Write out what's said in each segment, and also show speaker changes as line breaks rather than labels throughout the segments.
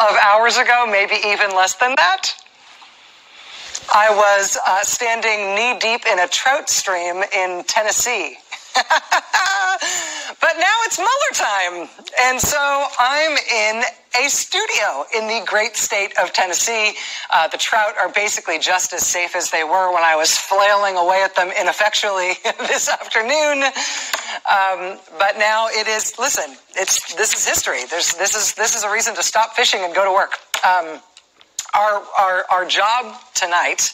of hours ago, maybe even less than that, I was standing knee-deep in a trout stream in Tennessee. But now it's Mueller time. And so I'm in a studio in the great state of Tennessee. The trout are basically just as safe as they were when I was flailing away at them ineffectually this afternoon. But now it is, listen, this is history. This is a reason to stop fishing and go to work. Our job tonight,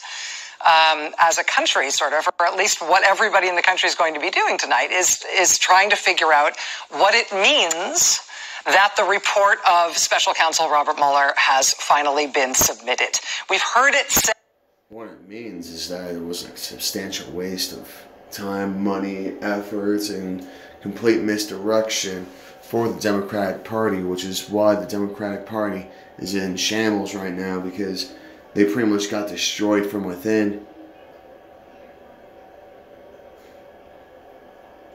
as a country, sort of, or at least what everybody in the country is going to be doing tonight, is trying to figure out what it means that the report of Special Counsel Robert Mueller has finally been submitted. We've heard it said.
What it means is that it was a substantial waste of time, money, efforts, and complete misdirection for the Democratic Party, which is why the Democratic Party is in shambles right now, because they pretty much got destroyed from within.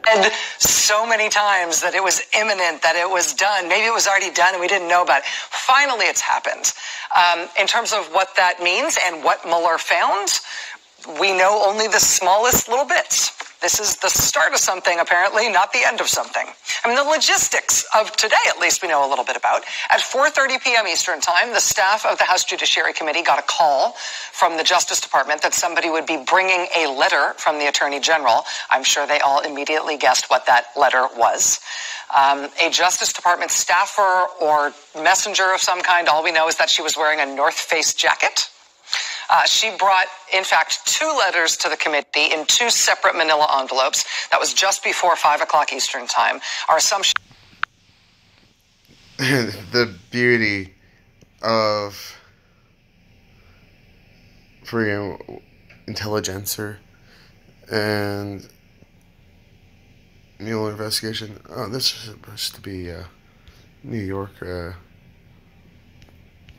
And so many times that it was imminent, that it was done. Maybe it was already done and we didn't know about it. Finally, it's happened. In terms of what that means and what Mueller found, we know only the smallest little bits. This is the start of something, apparently, not the end of something. I mean, the logistics of today, at least, we know a little bit about. At 4:30 p.m. Eastern Time, the staff of the House Judiciary Committee got a call from the Justice Department that somebody would be bringing a letter from the Attorney General. I'm sure they all immediately guessed what that letter was. A Justice Department staffer or messenger of some kind, all we know is that she was wearing a North Face jacket. She brought, in fact, 2 letters to the committee in 2 separate manila envelopes. That was just before 5 o'clock Eastern Time. Our assumption...
The beauty of freaking intelligencer and Mueller investigation. Oh, this is supposed to be a New York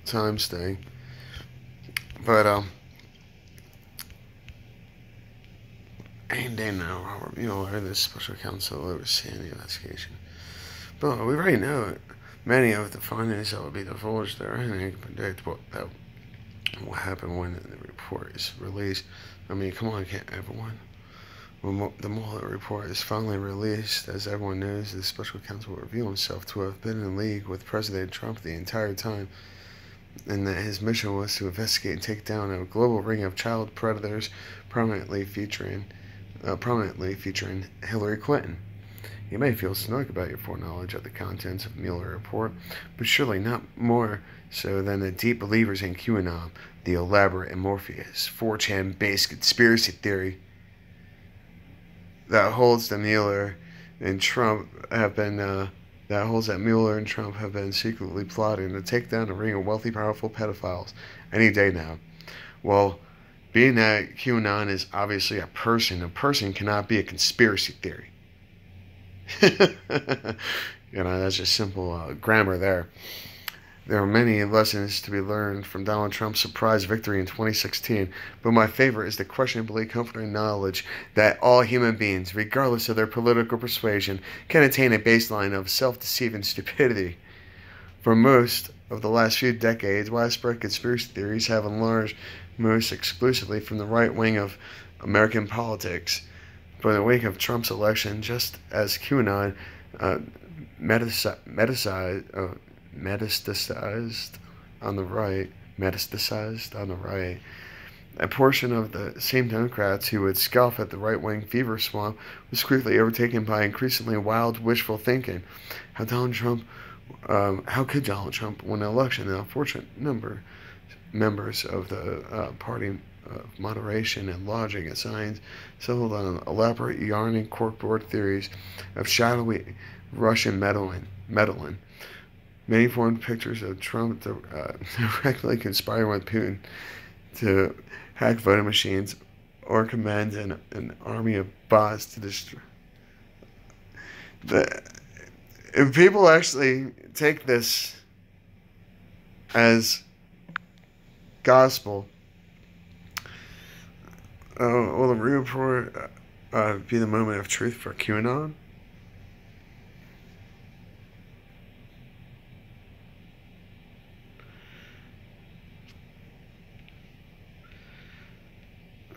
Times thing. But, and they know Robert Mueller, the special counsel overseeing the investigation. But we already know many of the findings that will be divulged there, and they can predict what will happen when the report is released. I mean, come on, can't everyone? When the Mueller report is finally released, as everyone knows, the special counsel will reveal himself to have been in league with President Trump the entire time, and that his mission was to investigate and take down a global ring of child predators, prominently featuring Hillary Clinton. You may feel snug about your foreknowledge of the contents of the Mueller report, but surely not more so than the deep believers in QAnon, the elaborate amorphous 4chan-based conspiracy theory that holds that Mueller and Trump have been secretly plotting to take down a ring of wealthy, powerful pedophiles any day now. Well, being that QAnon is obviously a person cannot be a conspiracy theory. That's just simple grammar there. There are many lessons to be learned from Donald Trump's surprise victory in 2016, but my favorite is the questionably comforting knowledge that all human beings, regardless of their political persuasion, can attain a baseline of self-deceiving stupidity. For most of the last few decades, widespread conspiracy theories have enlarged most exclusively from the right wing of American politics. But in the wake of Trump's election, just as QAnon metastasized on the right, a portion of the same Democrats who would scoff at the right-wing fever swamp was quickly overtaken by increasingly wild, wishful thinking. How could Donald Trump win the election? The unfortunate members of the party of moderation and logic and science settled on elaborate yarning corkboard theories of shadowy Russian meddling. Many formed pictures of Trump directly conspiring with Putin to hack voting machines or command an army of bots to destroy. If people actually take this as gospel, will the report be the moment of truth for QAnon?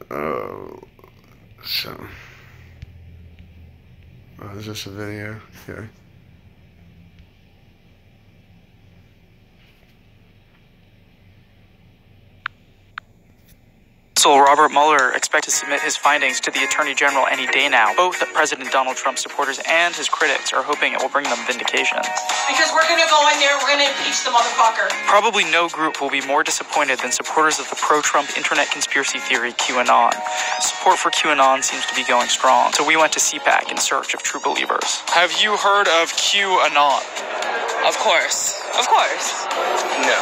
So, is this a video here?
So Robert Mueller expects to submit his findings to the Attorney General any day now. Both President Donald Trump supporters and his critics are hoping it will bring them vindication.
Because we're going to go in there, we're going to impeach the motherfucker.
Probably no group will be more disappointed than supporters of the pro-Trump internet conspiracy theory QAnon. Support for QAnon seems to be going strong, so we went to CPAC in search of true believers. Have you heard of QAnon?
Of course. Of course.
No.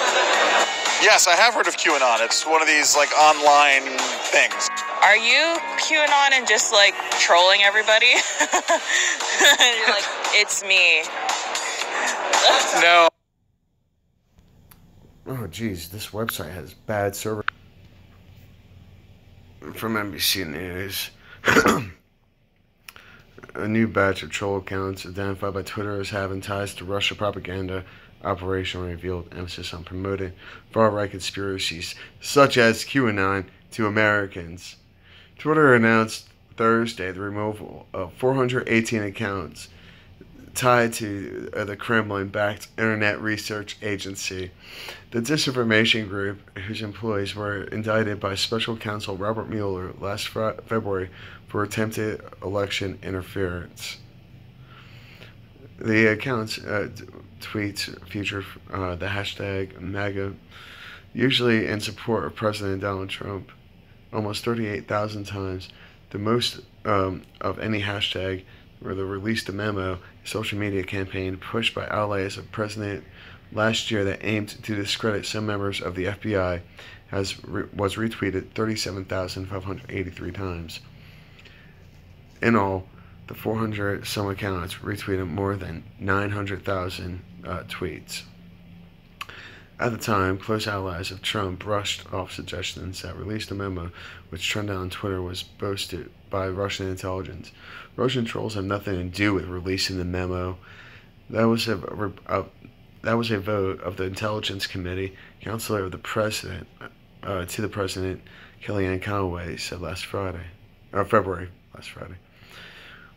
Yes, I have heard of QAnon. It's one of these, like, online things.
Are you QAnon and just, like, trolling everybody? You're like, it's me.
No.
Oh, geez, this website has bad server. From NBC News. A new batch of troll accounts identified by Twitter as having ties to Russia propaganda operation revealed emphasis on promoting far-right conspiracies such as QAnon to Americans. Twitter announced Thursday the removal of 418 accounts tied to the Kremlin-backed Internet Research Agency. The disinformation group, whose employees were indicted by Special Counsel Robert Mueller last February for attempted election interference. The accounts tweets feature the hashtag Maddow, usually in support of President Donald Trump, almost 38,000 times, the most of any hashtag, where the released a memo, a social media campaign pushed by allies of President last year that aimed to discredit some members of the FBI, was retweeted 37,583 times. In all, the 400 some accounts retweeted more than 900,000 tweets. At the time, close allies of Trump brushed off suggestions that released a memo which trended on Twitter was boasted by Russian intelligence. Russian trolls have nothing to do with releasing the memo. That was a vote of the Intelligence Committee, counselor of the president, to the president, Kellyanne Conway, said February last Friday.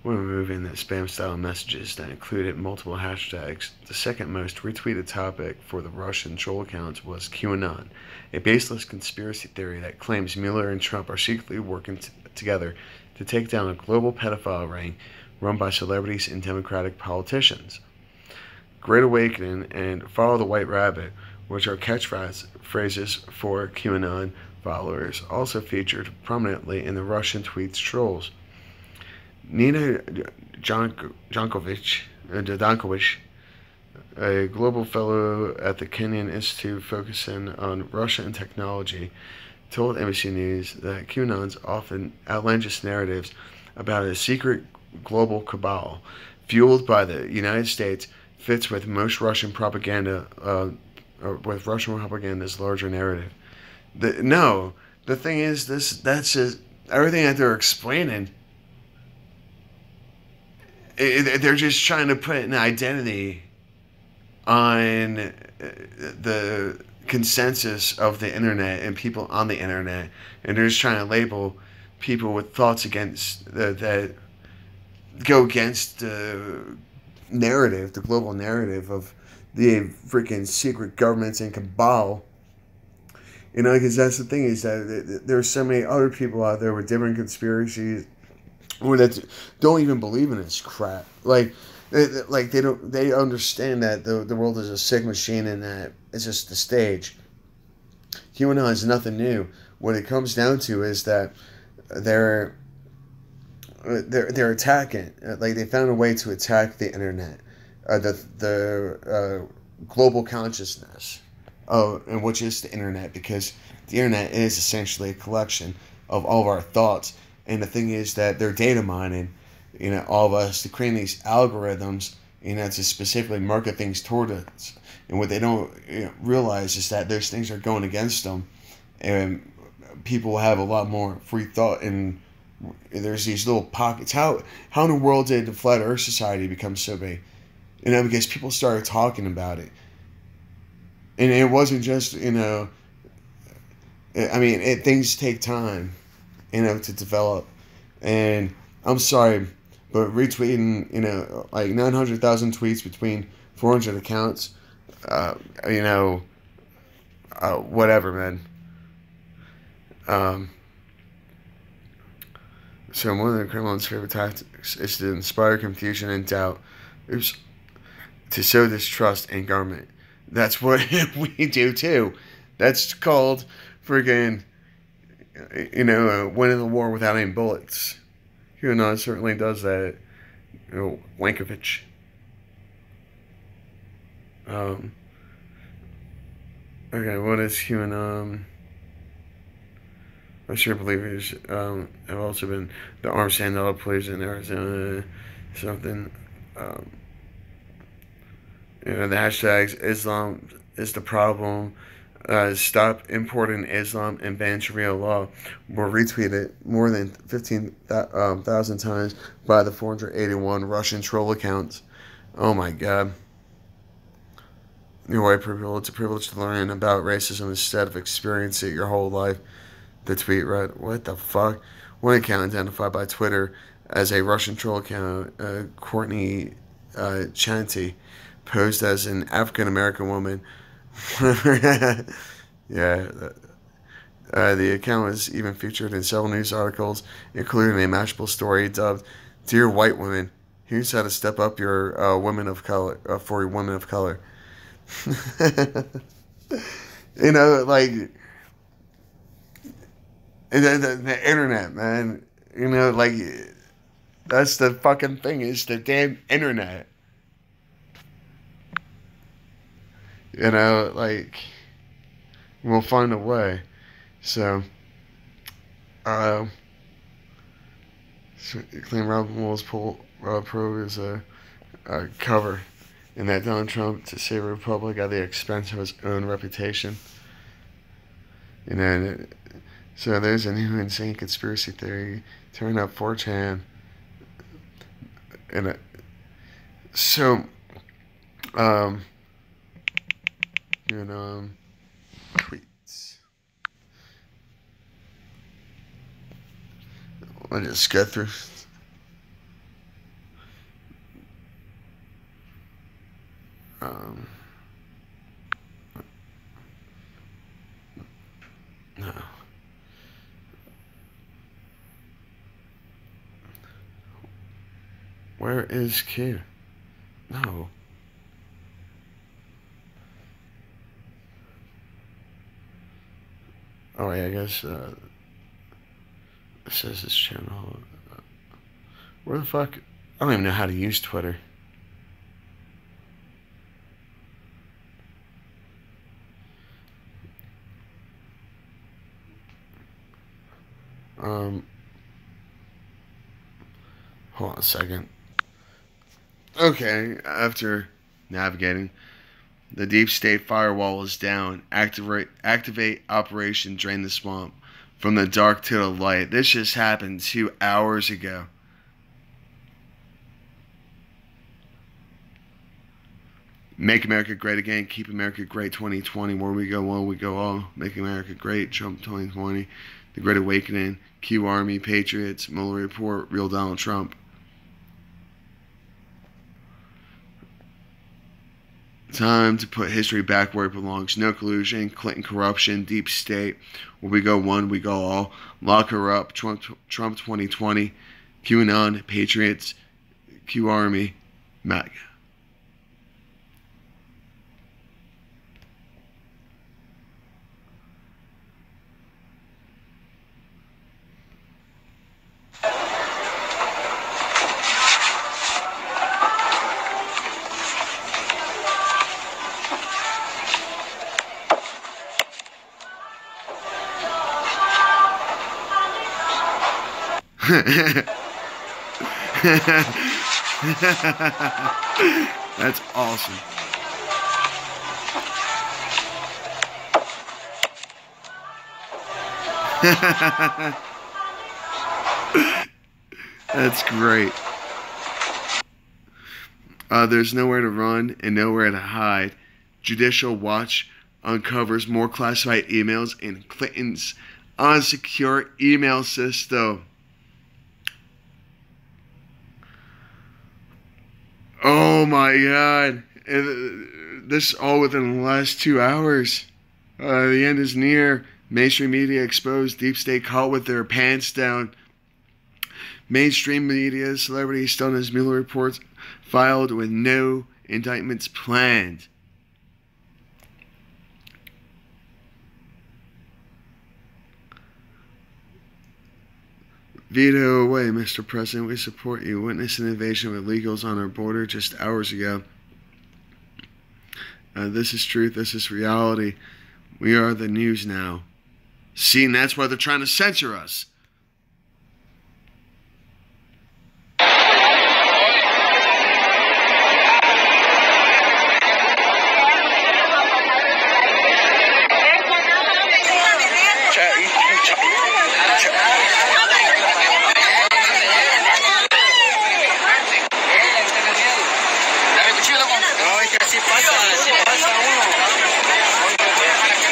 When removing the spam-style messages that included multiple hashtags, the second most retweeted topic for the Russian troll accounts was QAnon, a baseless conspiracy theory that claims Mueller and Trump are secretly working together to take down a global pedophile ring run by celebrities and Democratic politicians. Great Awakening and Follow the White Rabbit, which are catchphrases for QAnon followers, also featured prominently in the Russian tweets trolls. Nina Jankovic, a global fellow at the Kenyan Institute focusing on Russia and technology, told NBC News that QAnon's often outlandish narratives about a secret global cabal fueled by the United States fits with most Russian propaganda, with Russian propaganda's larger narrative. The thing is, that's just everything that they're explaining. They're just trying to put an identity on the consensus of the internet and people on the internet, and they're just trying to label people with thoughts against that go against the narrative, the global narrative of the freaking secret governments and cabal. You know, because that's the thing, is that there's so many other people out there with different conspiracies, or that don't even believe in this crap. Like they understand that the world is a sick machine and that it's just the stage. QAnon is nothing new. What it comes down to is that they're attacking. Like, they found a way to attack the internet, the global consciousness, and which is the internet, because the internet is essentially a collection of all of our thoughts. And the thing is that they're data mining, all of us, to create these algorithms, to specifically market things toward us. And what they don't realize is that those things are going against them, and people have a lot more free thought. And there's these little pockets. How in the world did the Flat Earth Society become so big? Because people started talking about it. And it wasn't just, things take time. to develop. And I'm sorry, but retweeting, like 900,000 tweets between 400 accounts, whatever, man. So one of the criminals' favorite tactics is to inspire confusion and doubt. To sow distrust in government. That's what we do too. That's called friggin', winning the war without any bullets. QAnon certainly does that. Wankovich. Okay, what is QAnon? I sure believers have also been the armed standoff players in Arizona. Something. The hashtags Islam is the problem. Stop importing Islam and ban Sharia law were retweeted more than 15,000 times by the 481 Russian troll accounts. Oh my God. Your white people, it's a privilege to learn about racism instead of experience it your whole life. The tweet read, what the fuck? One account identified by Twitter as a Russian troll account, Courtney Chanty, posed as an African-American woman. Yeah. The account was even featured in several news articles, including a Mashable story dubbed, Dear White Women, here's how to step up your women of color, for women of color. Like, the internet, man. Like, that's the fucking thing, is the damn internet. Like, we'll find a way. So claim Robin Wills probe is a cover in that Donald Trump to save a republic at the expense of his own reputation. So there's a new insane conspiracy theory. Turn up 4chan. Tweets. Let me just get through. No. Where is Q? No. Oh, yeah, I guess it says this channel. Where the fuck? I don't even know how to use Twitter. Hold on a second. Okay, after navigating, the deep state firewall is down. Activate Operation Drain the Swamp. From the dark to the light. This just happened 2 hours ago. Make America Great Again. Keep America Great 2020. Where we go, one, we go all. Make America Great. Trump 2020. The Great Awakening. Q Army. Patriots. Mueller Report. Real Donald Trump. Time to put history back where it belongs. No collusion, Clinton corruption, deep state. Where we go one, we go all. Lock her up. Trump 2020. QAnon, Patriots, Q Army, MAGA. That's awesome. That's great. There's nowhere to run and nowhere to hide. Judicial Watch uncovers more classified emails in Clinton's unsecure email system. Oh my God. This all within the last 2 hours. The end is near. Mainstream media exposed. Deep state caught with their pants down. Mainstream media, celebrities stunned as Mueller reports filed with no indictments planned. Veto away, Mr. President. We support you. Witness an invasion of illegals on our border just hours ago. This is truth. This is reality. We are the news now. See, and that's why they're trying to censor us.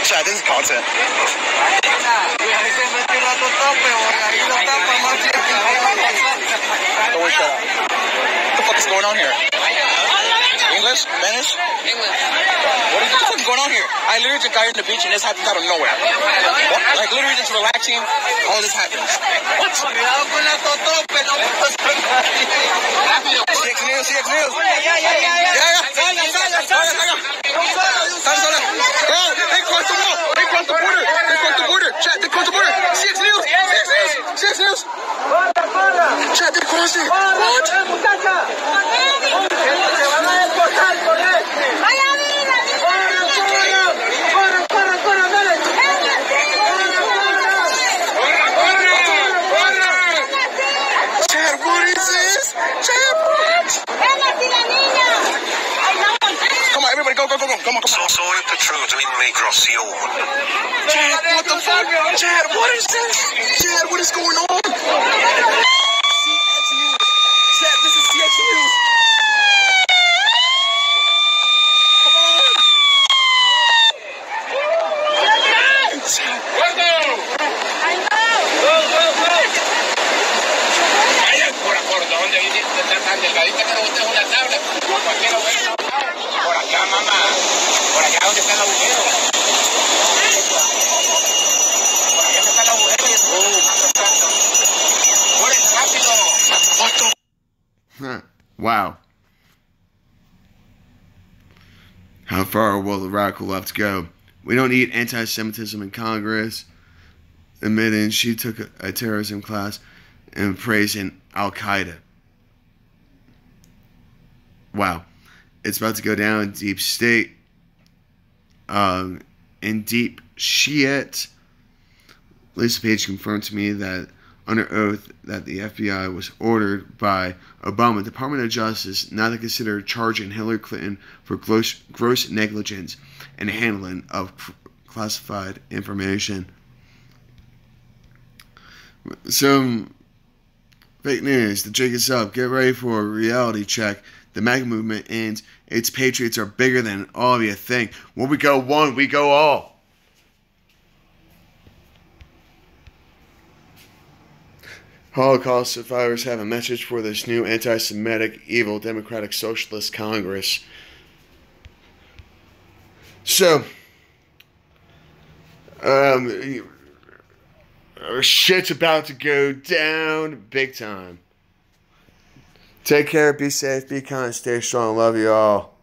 Chat, this is content. Don't shut up. What the fuck is going on here? English? Spanish? English. What the fuck is going on here? I literally just got here on the beach and this happened out of nowhere. What? Like literally just relaxing, all this happens. What? CX News, CX News. Bro, they crossed the wall. They crossed the border. They crossed the border. Chat, they crossed the border. CX News. CX News. Chat, they crossed it. What? Chad, what is this? Chad, what? Come on, everybody, go. Come on.
Så inte trodde min migration.
Chad, what the fuck? Chad, what is this? Chad, what is going on? CX News. Chad, this is CX News.
Wow. How far will the radical left go? We don't need anti-Semitism in Congress. Admitting she took a terrorism class and praising Al-Qaeda. Wow. It's about to go down in deep state. In deep shit. Lisa Page confirmed to me that under oath that the FBI was ordered by Obama Department of Justice not to consider charging Hillary Clinton for gross negligence and handling of classified information. Some fake news. The jig is up. Get ready for a reality check. The MAGA movement ends. Its patriots are bigger than all of you think. When we go one, we go all. Holocaust survivors have a message for this new anti-Semitic, evil, democratic, socialist Congress. So, shit's about to go down big time. Take care, be safe, be kind, stay strong. Love you all.